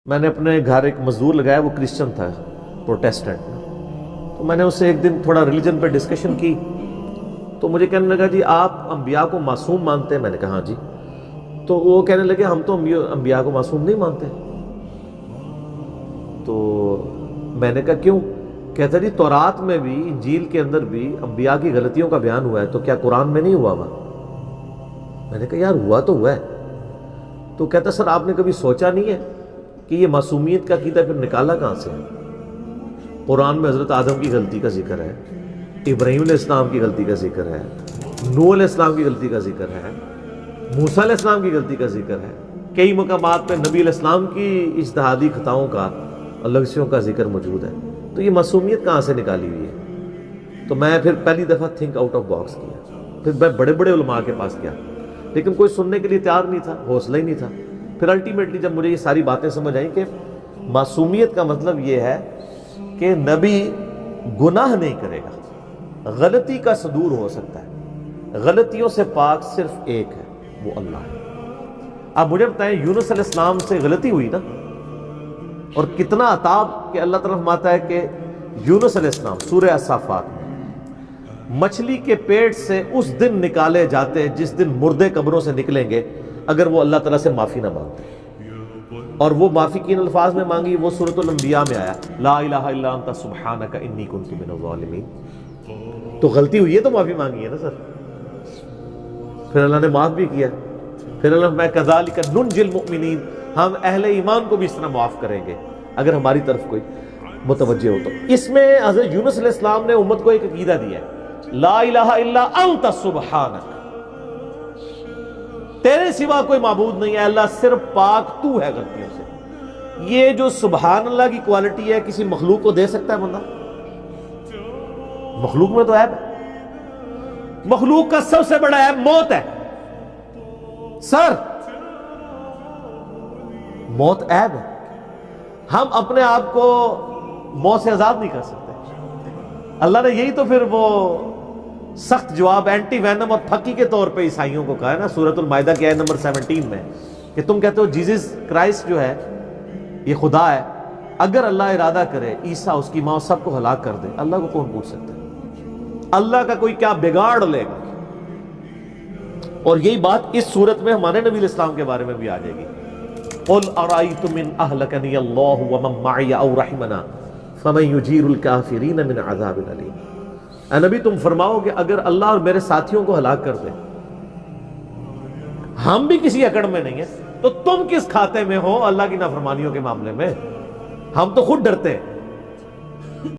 میں نے اپنے گھر ایک مزدور لگایا، وہ کرسچن تھا، پروٹیسٹنٹ. تو میں نے اس سے ایک دن تھوڑا ریلیجن پہ ڈسکشن کی، تو مجھے کہنے لگا جی آپ انبیاء کو معصوم مانتے ہیں؟ میں نے کہا ہاں جی. تو وہ کہنے لگے ہم تو انبیاء کو معصوم نہیں مانتے. تو میں نے کہا کیوں؟ کہتا جی تورات میں بھی، انجیل کے اندر بھی انبیاء کی غلطیوں کا بیان ہوا ہے، تو کیا قرآن میں نہیں ہوا؟ میں نے کہا یار ہوا تو ہوا ہے. تو کہتا سر آپ نے کبھی سوچا نہیں ہے کہ یہ معصومیت کا عقیدہ پھر نکالا کہاں سے؟ قرآن میں حضرت آدم کی غلطی کا ذکر ہے، ابراہیم علیہ السلام کی غلطی کا ذکر ہے، نوح علیہ السلام کی غلطی کا ذکر ہے، موسیٰ علیہ السلام کی غلطی کا ذکر ہے، کئی مقامات پہ نبی علیہ السلام کی اجتہادی خطاؤں کا اور لغزشوں کا ذکر موجود ہے. تو یہ معصومیت کہاں سے نکالی ہوئی ہے؟ تو میں پھر پہلی دفعہ تھنک آؤٹ آف باکس کیا. پھر میں بڑے بڑے علماء کے پاس گیا، لیکن کوئی سننے کے لیے تیار نہیں تھا، حوصلہ ہی نہیں تھا. پھر الٹیمیٹلی جب مجھے یہ ساری باتیں سمجھ آئیں کہ معصومیت کا مطلب یہ ہے کہ نبی گناہ نہیں کرے گا، غلطی کا صدور ہو سکتا ہے، غلطیوں سے پاک صرف ایک ہے، وہ اللہ ہے. اب مجھے بتائیں یونس علیہ السلام سے غلطی ہوئی نا، اور کتنا عتاب کہ اللہ تعالیٰ فرماتا ہے کہ یونس علیہ السلام سورہ الصافات میں مچھلی کے پیٹ سے اس دن نکالے جاتے جس دن مردے قبروں سے نکلیں گے اگر وہ اللہ تعالیٰ سے معافی نہ مانگتے. اور وہ معافی کن الفاظ میں مانگی؟ وہ سورۃ الانبیاء میں آیا لا الہ الا انت سبحانک انی کنت من الظالمین. تو غلطی ہوئی ہے تو معافی مانگی ہے نا سر. پھر اللہ نے معاف بھی کیا. پھر اللہ میں کذالک ننجی المؤمنین، ہم اہل ایمان کو بھی اس طرح معاف کریں گے اگر ہماری طرف کوئی متوجہ ہو. تو اس میں حضرت یونس علیہ السلام نے امت کو ایک عقیدہ دیا ہے، لا الہ الا انت سبحانک، تیرے سوا کوئی معبود نہیں ہے اللہ، صرف پاک تو ہے غلطیوں سے. یہ جو سبحان اللہ کی کوالٹی ہے کسی مخلوق کو دے سکتا ہے بندہ؟ مخلوق میں تو عیب ہے. مخلوق کا سب سے بڑا عیب موت ہے. سر موت عیب ہے. ہم اپنے آپ کو موت سے آزاد نہیں کر سکتے. اللہ نے یہی تو پھر وہ سخت جواب اینٹی وینم اور پھکی کے طور پہ عیسائیوں کو کہا ہے نا سورۃ المائدہ کی آیت نمبر 17 میں، کہ تم کہتے ہو جیزس کرائسٹ جو ہے یہ خدا ہے، اگر اللہ ارادہ کرے عیسیٰ اس کی ماں سب کو ہلاک کر دے، اللہ کو کون پوچھ سکتا ہے؟ اللہ کا کوئی کیا بگاڑ لے گا؟ اور یہی بات اس صورت میں ہمارے نبی علیہ السلام کے بارے میں بھی آ جائے گی. قل ارأیتم ان اہلکنی اللہ ومن معی او رحمنا فمن یجیر الکافرین من عذاب علیم. اے نبی تم فرماؤ کہ اگر اللہ اور میرے ساتھیوں کو ہلاک کر دے، ہم بھی کسی اکڑ میں نہیں ہیں، تو تم کس کھاتے میں ہو اللہ کی نافرمانیوں کے معاملے میں؟ ہم تو خود ڈرتے ہیں.